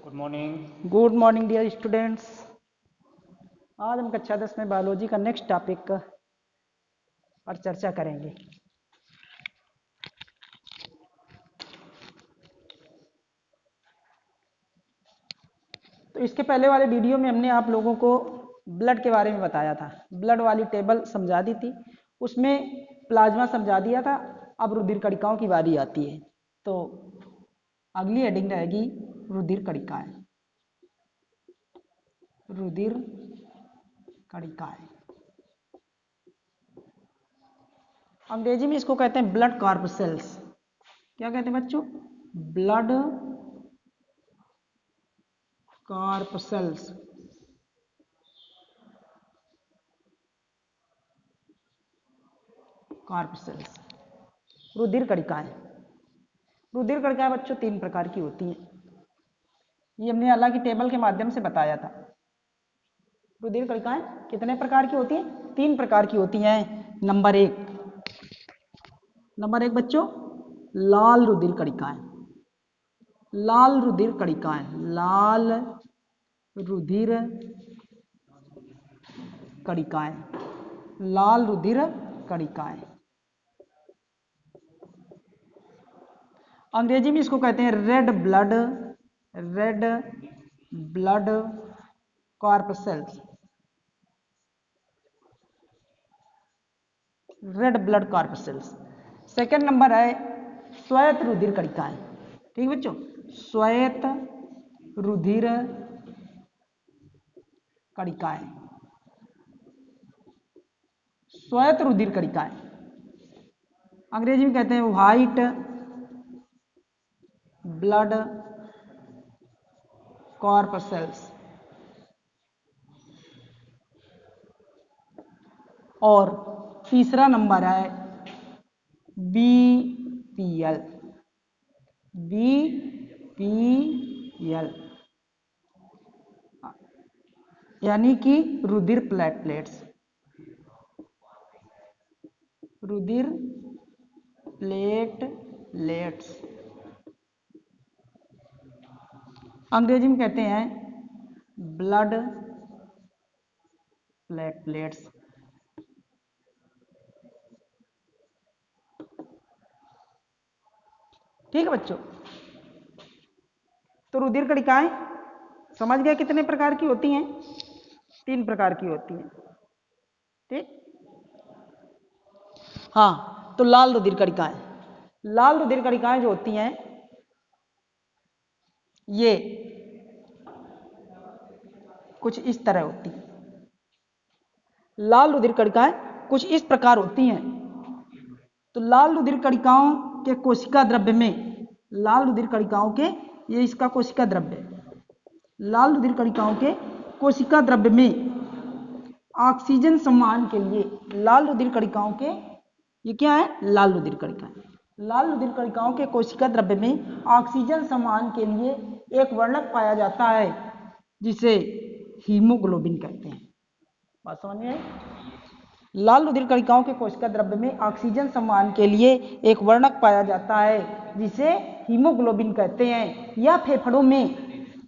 Good morning. Good morning dear students. आज हम कक्षा 10 में बायोलॉजी का नेक्स्ट टॉपिक पर चर्चा करेंगे। तो इसके पहले वाले वीडियो में हमने आप लोगों को ब्लड के बारे में बताया था, ब्लड वाली टेबल समझा दी थी, उसमें प्लाज्मा समझा दिया था। अब रुधिर कणिकाओं की बारी आती है, तो अगली हेडिंग रहेगी रुधिर कणिकाएं। रुधिर कणिकाएं अंग्रेजी में इसको कहते हैं ब्लड कॉर्पसेल्स। क्या कहते हैं बच्चों? Blood corpuscles. कॉर्पसेल्स रुधिर कणिकाएं। रुधिर कणिकाएं बच्चों तीन प्रकार की होती हैं। ये हमने अलग ही टेबल के माध्यम से बताया था। रुधिर कणिकाएं कितने प्रकार की होती हैं? तीन प्रकार की होती हैं। नंबर एक बच्चों, लाल रुधिर कणिकाएं। लाल रुधिर कणिकाएं, लाल रुधिर कणिकाएं, लाल रुधिर कणिकाएं। अंग्रेजी में इसको कहते हैं red blood corpuscles. Red blood corpuscles. Second number है श्वेत रुधिर कणिकाएं। ठीक बच्चों, श्वेत रुधिर कणिकाएं। श्वेत रुधिर कणिकाएं अंग्रेजी में कहते हैं व्हाइट ब्लड कॉर्पसेल्स। और तीसरा नंबर है बीपीएल। यानी कि रुधिर प्लेटलेट्स। रुधिर प्लेटलेट्स अंग्रेजी में कहते हैं ब्लड प्लेटलेट्स। ठीक है बच्चों, तो रुधिर कणिकाएं समझ गए कितने प्रकार की होती हैं? तीन प्रकार की होती हैं। ठीक, हाँ। तो लाल रुधिर कणिकाएं, लाल रुधिर कणिकाएं जो होती हैं ये कुछ इस तरह होती हैं। लाल रुधिर कणिकाएं कुछ इस प्रकार होती हैं। तो लाल रुधिर कणिकाओं के कोशिका द्रव्य में, लाल रुधिर कणिकाओं के, ये इसका कोशिका द्रव्य, लाल रुधिर कणिकाओं के कोशिका द्रव्य में ऑक्सीजन संवहन के लिए, लाल रुधिर कणिकाओं के, ये क्या है? लाल रुधिर कणिकाएं। लाल रुधिर कणिकाओं के कोशिका द्रव्य में ऑक्सीजन संवहन के लिए एक वर्णक पाया जाता है जिसे हीमोग्लोबिन कहते हैं। बात समझ में आई? लाल रुधिर कणिकाओं के कोशिका द्रव्य में ऑक्सीजन संवहन के लिए एक वर्णक पाया जाता है जिसे हीमोग्लोबिन कहते हैं। या फेफड़ों में,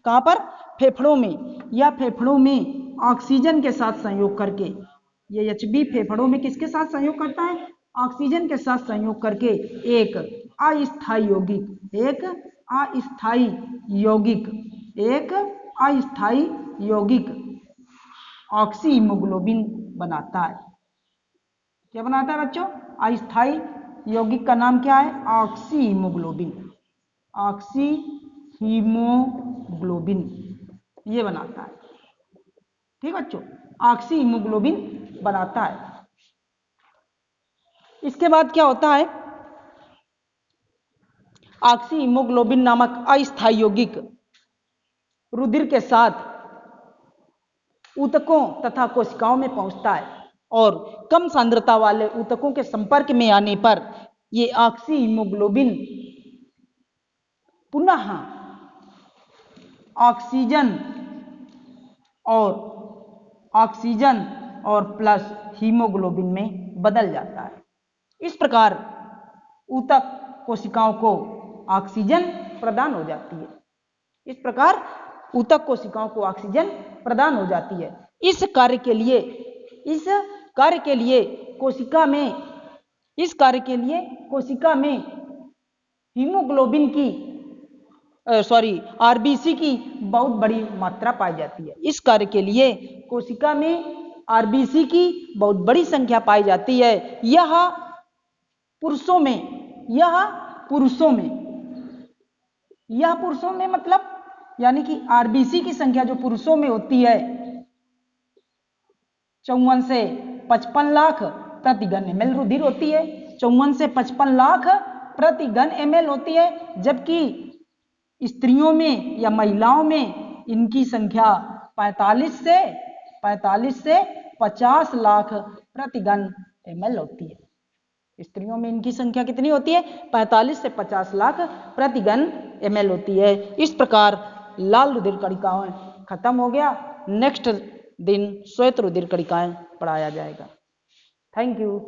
कहां पर? फेफड़ों में, या फेफड़ों में ऑक्सीजन के साथ संयोग करके, ये HB फेफड़ों में किसके साथ संयोग करता है? ऑक्सीजन के साथ संयोग करके एक अस्थायी यौगिक ऑक्सी हीमोग्लोबिन बनाता है। क्या बनाता है बच्चों? अस्थायी यौगिक का नाम क्या है? Oxy haemoglobin. ऑक्सी हीमोग्लोबिन ये बनाता है। ठीक बच्चों, ऑक्सी हीमोग्लोबिन बनाता है। इसके बाद क्या होता है? ऑक्सी हीमोग्लोबिन नामक अस्थायी यौगिक रुधिर के साथ ऊतकों तथा कोशिकाओं में पहुंचता है और कम सांद्रता वाले ऊतकों के संपर्क में आने पर ये ऑक्सी हीमोग्लोबिन पुनः ऑक्सीजन और प्लस हीमोग्लोबिन में बदल जाता है। इस प्रकार ऊतक कोशिकाओं को ऑक्सीजन प्रदान हो जाती है। इस प्रकार ऊतक कोशिकाओं को ऑक्सीजन प्रदान हो जाती है। इस कार्य के लिए कोशिका में हीमोग्लोबिन की आरबीसी की बहुत बड़ी मात्रा पाई जाती है। इस कार्य के लिए कोशिका में आरबीसी की बहुत बड़ी संख्या पाई जाती है। यह पुरुषों में मतलब यानी कि आरबीसी की संख्या जो पुरुषों में होती है 54 से 55 लाख प्रति घन ml रुधिर होती है। 54 से 55 लाख प्रति घन ml होती है, जबकि स्त्रियों में या महिलाओं में इनकी संख्या 45 से 50 लाख प्रति घन ml होती है। स्त्रियों में इनकी संख्या कितनी होती है? 45 से 50 लाख प्रति घन ml होती है। इस प्रकार लाल रुधिर कणिकाएं खत्म हो गया। नेक्स्ट दिन श्वेत रुधिर कणिकाएं पढ़ाया जाएगा। Thank you.